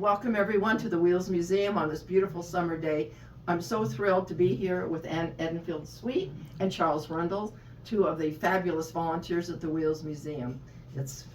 Welcome everyone to the Wheels Museum on this beautiful summer day. I'm so thrilled to be here with Ann Edenfield Sweet and Charles Rundle, two of the fabulous volunteers at the Wheels Museum. It's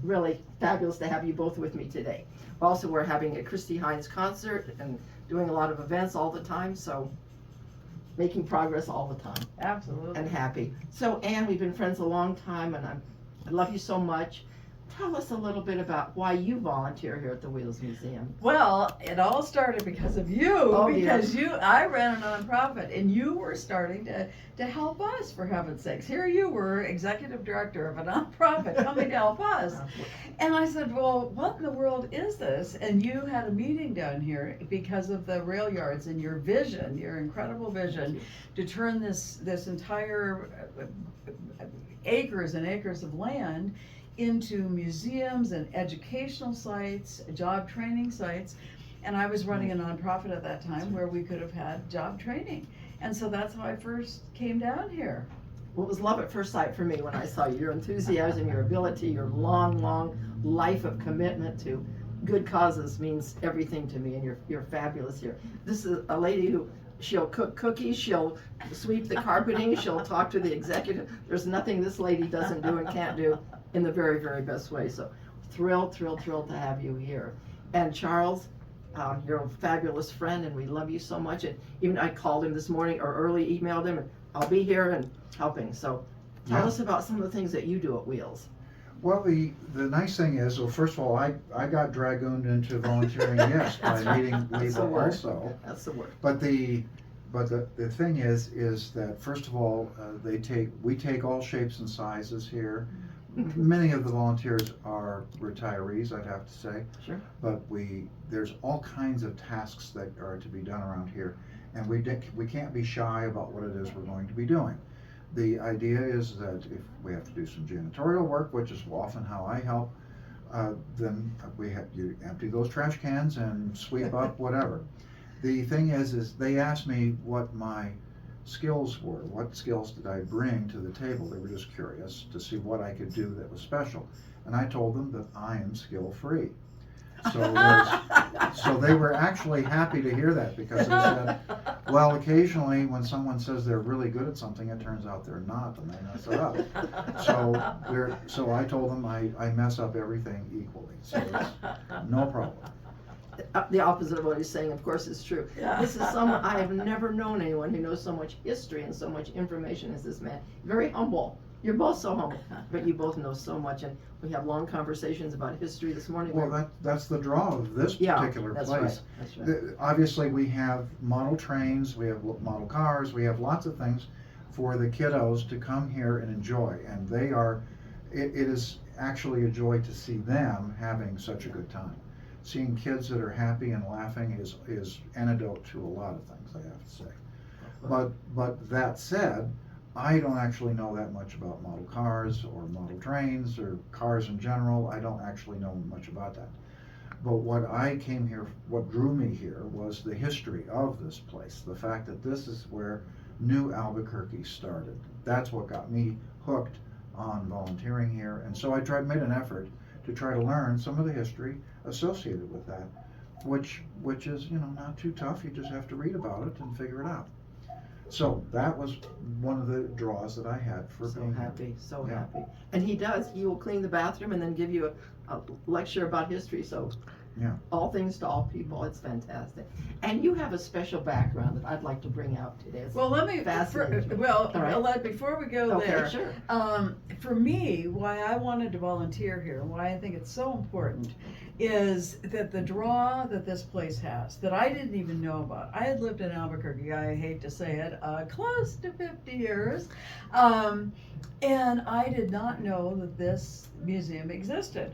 really fabulous to have you both with me today. Also, we're having a Christy Hines concert and doing a lot of events all the time, so making progress all the time. Absolutely. And happy. So Ann, we've been friends a long time and I love you so much. Tell us a little bit about why you volunteer here at the Wheels Museum. Well, it all started because of you. Oh, because yes. I ran a nonprofit and you were starting to help us, for heaven's sakes. Here you were, executive director of a nonprofit, coming to help us. And I said, well, what in the world is this? And you had a meeting down here because of the rail yards and your vision, your incredible vision, to turn this entire acres and acres of land into museums and educational sites, job training sites. And I was running a nonprofit at that time where we could have had job training. And so that's how I first came down here. Well, it was love at first sight for me when I saw you. Your enthusiasm, your ability, your long life of commitment to good causes means everything to me, and you're fabulous here. This is a lady who, she'll cook cookies, she'll sweep the carpeting, she'll talk to the executive. There's nothing this lady doesn't do and can't do in the very, very best way. So thrilled to have you here. And Charles, you're a fabulous friend and we love you so much. And even I called him this morning or early emailed him and I'll be here and helping. So tell us about some of the things that you do at Wheels. Well, the nice thing is, well, first of all, I got dragooned into volunteering, yes, by meeting Leba also. That's the word. But the thing is that first of all, we take all shapes and sizes here. Many of the volunteers are retirees, I'd have to say. Sure. But there's all kinds of tasks that are to be done around here, and we can't be shy about what it is we're going to be doing. The idea is that if we have to do some janitorial work, which is often how I help, then you empty those trash cans and sweep up whatever. The thing is they asked me what my skills were. What skills did I bring to the table? They were just curious to see what I could do that was special. And I told them that I am skill-free. So they were actually happy to hear that, because they said, well, occasionally when someone says they're really good at something, it turns out they're not and they mess it up. So I told them I mess up everything equally. So it's no problem. The opposite of what he's saying, of course, is true. Yeah. This is someone, I have never known anyone who knows so much history and so much information as this man. Very humble. You're both so humble, but you both know so much, and we have long conversations about history this morning. Well, that's the draw of this particular that's place. Right. That's right. Obviously, we have model trains, we have model cars, we have lots of things for the kiddos to come here and enjoy, and it is actually a joy to see them having such a good time. Seeing kids that are happy and laughing is antidote to a lot of things, I have to say. But that said, I don't actually know that much about model cars or model trains or cars in general. I don't actually know much about that. But what drew me here was the history of this place. The fact that this is where New Albuquerque started. That's what got me hooked on volunteering here. And so I made an effort to try to learn some of the history associated with that, which is, not too tough. You just have to read about it and figure it out. So that was one of the draws that I had for being happy, happy. And he will clean the bathroom and then give you a lecture about history. So yeah, all things to all people. It's fantastic. And you have a special background that I'd like to bring out today. Well, right. Before we go there, sure. For me, why I wanted to volunteer here and why I think it's so important is that the draw that this place has that I didn't even know about. I had lived in Albuquerque, I hate to say it, close to 50 years, and I did not know that this museum existed.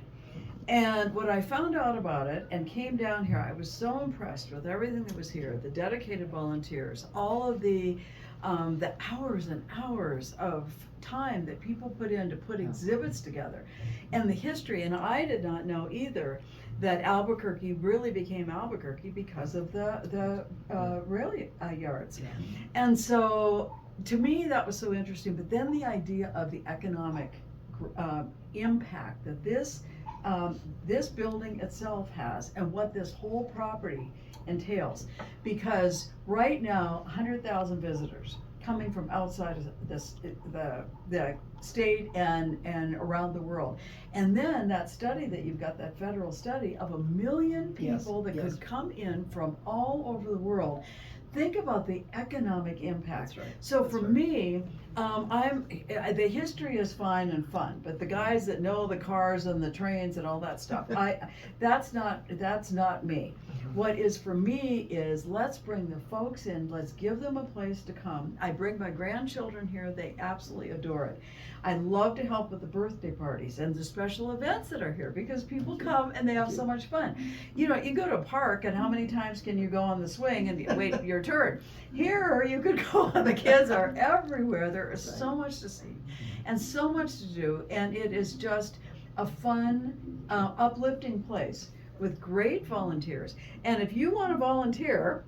And when I found out about it and came down here, I was so impressed with everything that was here, the dedicated volunteers, all of the hours and hours of time that people put in to put exhibits together, and the history. And I did not know either that Albuquerque really became Albuquerque because of the rail yards. Yeah. And so to me that was so interesting. But then the idea of the economic impact that this this building itself has and what this whole property entails. Because right now, 100,000 visitors coming from outside of the state and around the world. And then that study that you've got, that federal study of 1 million people that yes. could come in from all over the world. Think about the economic impact. That's right. So That's for right. me, the history is fine and fun, but the guys that know the cars and the trains and all that stuff, that's not me. What is for me is, let's bring the folks in, let's give them a place to come. I bring my grandchildren here, they absolutely adore it. I love to help with the birthday parties and the special events that are here, because people come and they have so much fun. You know, you go to a park and how many times can you go on the swing and wait your turn? Here, you could go, the kids are everywhere. There is so much to see and so much to do, and it is just a fun, uplifting place with great volunteers. And if you want to volunteer,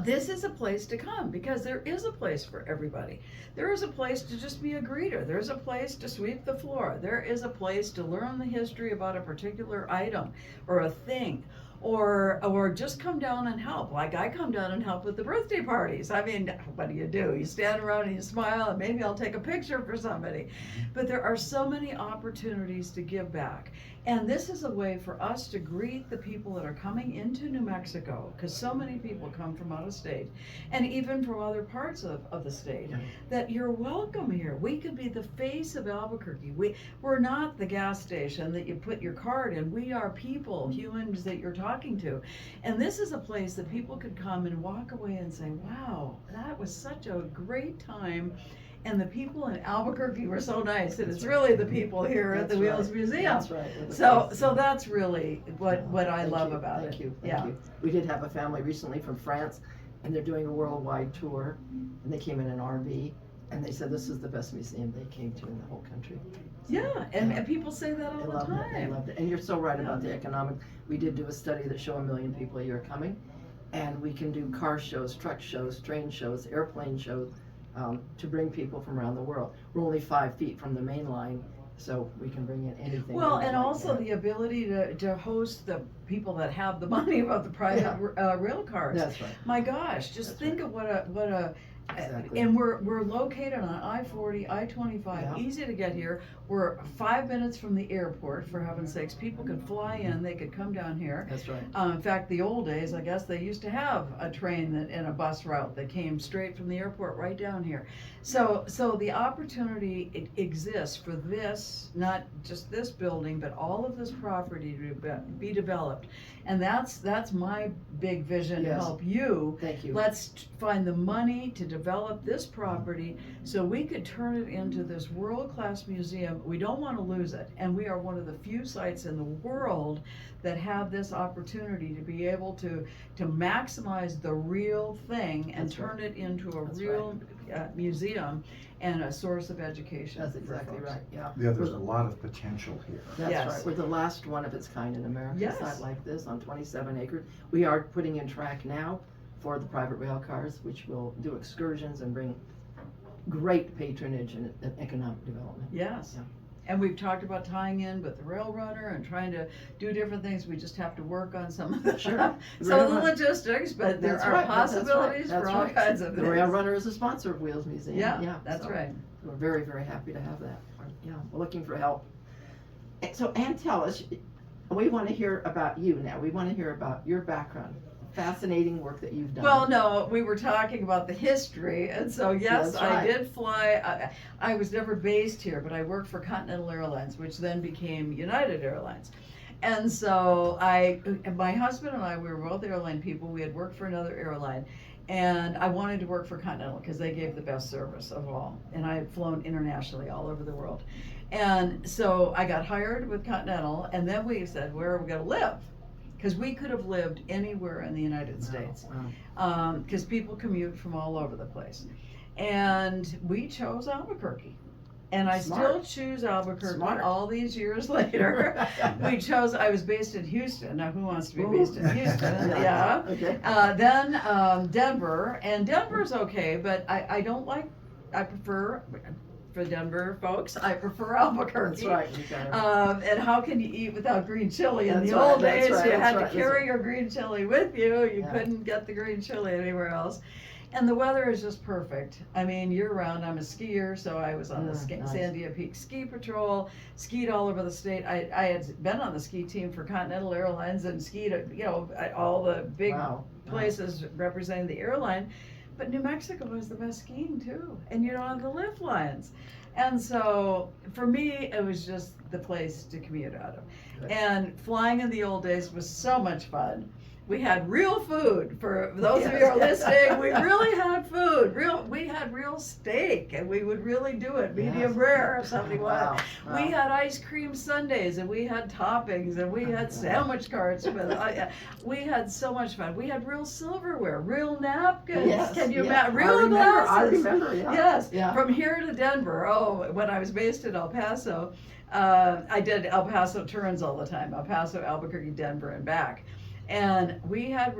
this is a place to come, because there is a place for everybody. There is a place to just be a greeter. There's a place to sweep the floor. There is a place to learn the history about a particular item or a thing, or just come down and help. Like I come down and help with the birthday parties. I mean, what do? You stand around and you smile, and maybe I'll take a picture for somebody. But there are so many opportunities to give back. And this is a way for us to greet the people that are coming into New Mexico, because so many people come from out of state, and even from other parts of the state, that you're welcome here. We could be the face of Albuquerque. We're not the gas station that you put your card in. We are people, humans that you're talking to. And this is a place that people could come and walk away and say, wow, that was such a great time. And the people in Albuquerque were so nice, and it's really the people here at the Wheels Museum. That's right. So that's really what I love about it. Thank you. We did have a family recently from France, and they're doing a worldwide tour, and they came in an RV, and they said this is the best museum they came to in the whole country. Yeah, and people say that all They the loved it. They time. loved it. And you're so right about the economic. We did do a study that showed 1 million people a year coming, and we can do car shows, truck shows, train shows, airplane shows, to bring people from around the world. We're only 5 feet from the main line, so we can bring in anything. Well, we and like also there. the ability to host the people that have the money about the private rail cars. That's right. My gosh, just That's think of what a Exactly. and we're located on I-40, I-25, Yeah. easy to get here. We're 5 minutes from the airport, for heaven's sakes. People could fly in, they could come down here. That's right. In fact, the old days, I guess they used to have a train and a bus route that came straight from the airport right down here. So the opportunity exists for this, not just this building, but all of this property to be developed. And that's my big vision to Yes. help you. Thank you. Let's find the money to develop this property so we could turn it into this world-class museum. We don't want to lose it, and we are one of the few sites in the world that have this opportunity to be able to maximize the real thing and That's turn right. it into a That's real museum and a source of education. That's for exactly folks. right, yeah. Yeah, there's a lot of potential here. That's Yes. right. We're the last one of its kind in America, Yes. site like this on 27 acres. We are putting in track now for the private rail cars, which will do excursions and bring great patronage and economic development. Yes. Yeah. And we've talked about tying in with the rail runner and trying to do different things. We just have to work on some of the Sure. some of the Rail run- logistics, but there That's are right, that's right, possibilities that's for all right. kinds of The things. Rail Runner is a sponsor of Wheels Museum. Yeah, that's so right. We're very, very happy to have that. Yeah, we're looking for help. So Ann, tell us, we want to hear about you now. We want to hear about your background, fascinating work that you've done. Well, no, we were talking about the history, and so yes, That's I right. did fly. I was never based here, but I worked for Continental Airlines, which then became United Airlines. And so my husband and I, we were both airline people. We had worked for another airline, and I wanted to work for Continental because they gave the best service of all. And I had flown internationally all over the world. And so I got hired with Continental, and then we said, where are we going to live? Because we could have lived anywhere in the United States, Wow. because people commute from all over the place. And we chose Albuquerque. And I Smart. still choose Albuquerque Smart. all these years later. I was based in Houston. Now, who wants to be Ooh. based in Houston? Yeah. Okay. Then Denver, and Denver's okay, but I prefer for Denver folks, I prefer Albuquerque. That's right. You got it. And how can you eat without green chili? In That's the right, old that's days, right, you that's had right, to that's carry right. your green chili with you. You Yeah. couldn't get the green chili anywhere else. And the weather is just perfect. I mean, year round. I'm a skier, so I was on the Nice. Sandia Peak Ski Patrol, skied all over the state. I had been on the ski team for Continental Airlines and skied, at all the big Wow. places representing the airline. But New Mexico has the best skiing too, and you don't have the lift lines. And so for me, it was just the place to commute out of. Good. And flying in the old days was so much fun. We had real food. For those of you Yes. who are listening, we really had food. We had real steak, and we would really do it medium Yes. rare if somebody Wow. wanted. Wow. We had ice cream sundaes, and we had toppings, and we had sandwich carts. We had so much fun. We had real silverware, real napkins. Yes, Can you yes. imagine? Real glasses. I remember, yeah. Yes. Yeah. From here to Denver. Oh, when I was based in El Paso, I did El Paso turns all the time. El Paso, Albuquerque, Denver, and back. And we had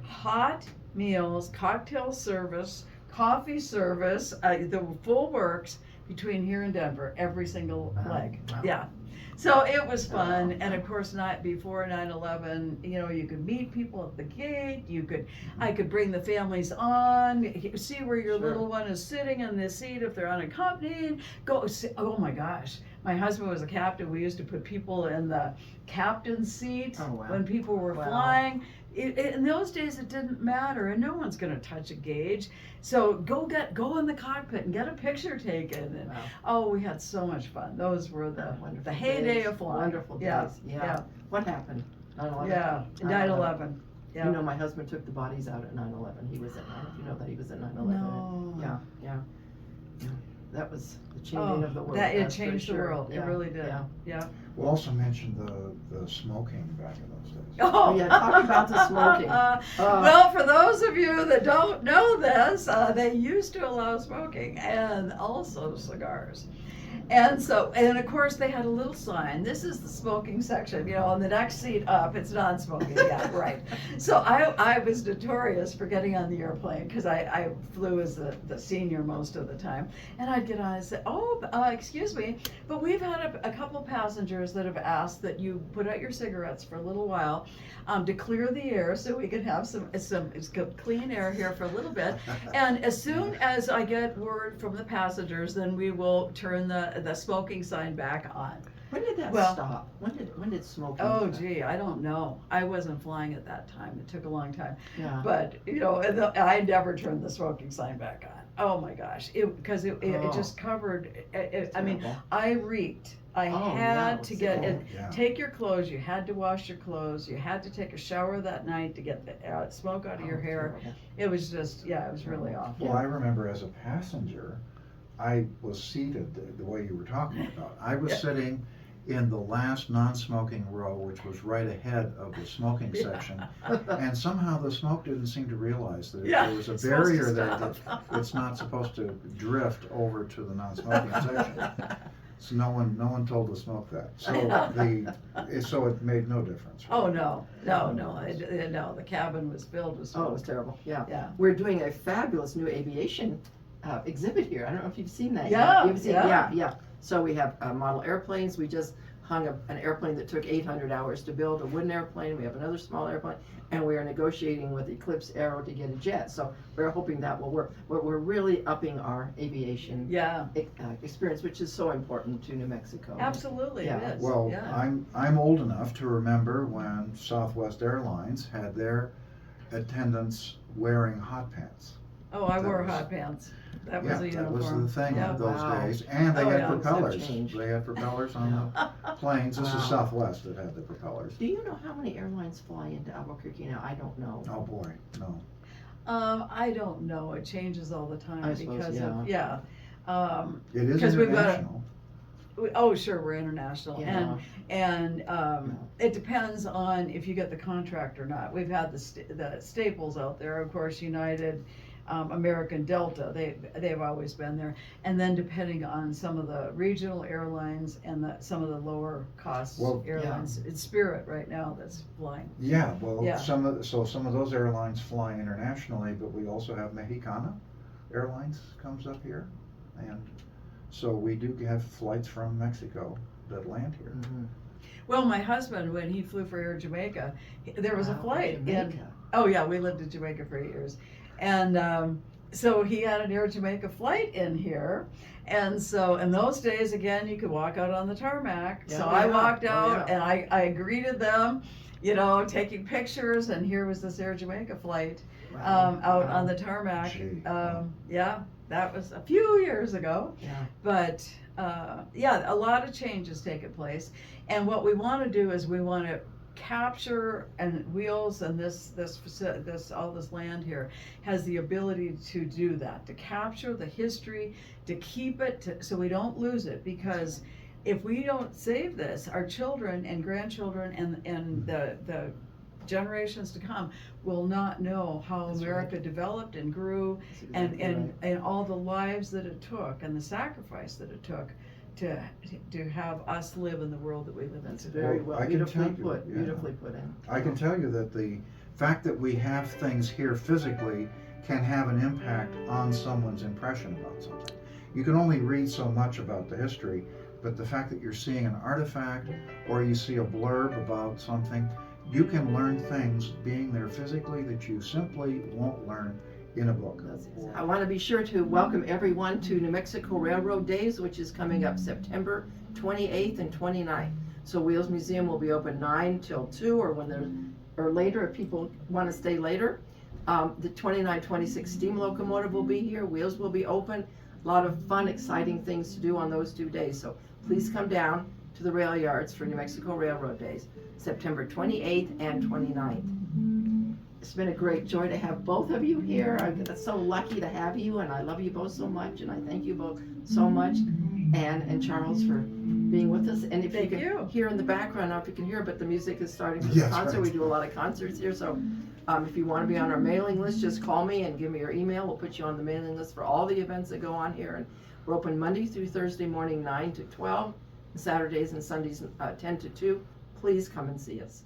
hot meals, cocktail service, coffee service, the full works between here and Denver, every single Wow. leg. Wow. Yeah. So it was fun, Wow. and of course, before 9/11, you could meet people at the gate. I could bring the families on, see where your Sure. little one is sitting in the seat if they're unaccompanied. Go see, oh my gosh, my husband was a captain. We used to put people in the captain's seat Oh, wow. when people were Wow. flying. In those days, it didn't matter, and no one's going to touch a gauge. So go in the cockpit and get a picture taken. And, Wow. oh, we had so much fun. Those were the Wonderful heyday days. of flying. Wonderful Yeah, days. Yeah. What happened? 9/11? Yeah, 9/11. Yeah. You know, my husband took the bodies out at 9/11. He was at 9. If you know that he was at 9/11. No. Yeah. That was the changing of the world. That it that's for changed the sure. world. Yeah, It really did. Yeah. Yeah. We'll also mention the smoking back in those days. Oh Yeah, talk about the smoking. Well, for those of you that don't know this, they used to allow smoking and also cigars. And of course, they had a little sign. This is the smoking section, on the next seat up, it's non-smoking. Yeah, right. So I was notorious for getting on the airplane because I flew as the senior most of the time. And I'd get on and say, excuse me, but we've had a couple passengers that have asked that you put out your cigarettes for a little while to clear the air so we can have some clean air here for a little bit. And as soon as I get word from the passengers, then we will turn the smoking sign back on. When did that Well- stop? When did smoking? Oh, gee, I don't know. I wasn't flying at that time. It took a long time. Yeah. But, I never turned the smoking sign back on. Oh my gosh, because it Oh. just covered, I mean, Terrible. I reeked. I Oh, had no, to get see. it, Yeah. take your clothes, you had to wash your clothes, you had to take a shower that night to get the smoke out of your Oh, hair. terrible. It was just, it was really awful. Well, I remember as a passenger, I was seated the way you were talking about. I was Yeah. sitting in the last non-smoking row, which was right ahead of the smoking section. And somehow the smoke didn't seem to realize that Yeah, there was a it's supposed to barrier there that stop. it's not supposed to drift over to the non-smoking section. So no one told the smoke that. So it made no difference. Oh, no, the cabin was filled with Oh, it was smoke. terrible. Yeah. Yeah. We're doing a fabulous new aviation exhibit here. I don't know if you've seen that. Yeah, yet. You've seen, yeah. yeah. So we have model airplanes. We just hung an airplane that took 800 hours to build, a wooden airplane. We have another small airplane, and we are negotiating with Eclipse Aero to get a jet. So we're hoping that will work. But we're really upping our aviation Yeah, experience, which is so important to New Mexico. absolutely, Yeah. it is. Well, Yeah. I'm old enough to remember when Southwest Airlines had their attendants wearing hot pants. Oh, I that wore was- hot pants. That was Yeah, a that uniform. was the thing Yeah. in those Wow. days, and they Oh, had yeah. Things have propellers. changed. They had propellers on the planes. This Wow. is Southwest that had the propellers. Do you know how many airlines fly into Albuquerque now? I don't know. Oh boy, no. I don't know. It changes all the time I suppose, because yeah. of It is 'Cause we've got a- international. oh, sure, we're international, Yeah. and it depends on if you get the contract or not. We've had the staples out there, of course, United, American Delta. They've always been there, and then depending on some of the regional airlines and some of the lower cost Well, airlines, it's Spirit right now that's flying. Yeah, well, Yeah. some of those airlines fly internationally, but we also have Mexicana Airlines comes up here, and So we do have flights from Mexico that land here. Mhm. Well, my husband, when he flew for Air Jamaica, there was a Wow, flight in. Jamaica. Oh yeah, we lived in Jamaica for 8 years, and so he had an Air Jamaica flight in here, and so in those days again, you could walk out on the tarmac. Yeah, so I yeah. walked Oh, out yeah. and I greeted them, you know, taking pictures, and here was this Air Jamaica flight Wow. out Wow. on the tarmac. Gee. Yeah, that was a few years ago. Yeah. But yeah, a lot of changes taken place, and what we want to do is we want to capture, and Wheels and this all this land here has the ability to do that, to capture the history, to keep it, so we don't lose it, because if we don't save this, our children and grandchildren and the generations to come will not know how That's America developed and grew, That's exactly right. and all the lives that it took and the sacrifice that it took to have us live in the world that we live in That's today. very Well, well, I can beautifully tell you, put, yeah. beautifully put in. I can tell you that the fact that we have things here physically can have an impact on someone's impression about something. You can only read so much about the history, but the fact that you're seeing an artifact or you see a blurb about something, you can learn things being there physically that you simply won't learn in a book. I want to be sure to welcome everyone to New Mexico Railroad Days, which is coming up September 28th and 29th. So Wheels Museum will be open 9 till 2, or when there's, or later if people want to stay later. The 2926 steam locomotive will be here. Wheels will be open. A lot of fun, exciting things to do on those 2 days. So please come down to the rail yards for New Mexico Railroad Days, September 28th and 29th. It's been a great joy to have both of you here. I'm so lucky to have you, and I love you both so much, and I thank you both so much, Anne and Charles, for being with us. And if Thank you can you. hear in the background, I don't know if you can hear, but the music is starting for the Yeah, that's concert. right. We do a lot of concerts here, so if you want to be on our mailing list, just call me and give me your email. We'll put you on the mailing list for all the events that go on here. And we're open Monday through Thursday morning 9 to 12, Saturdays and Sundays 10 to 2. Please come and see us.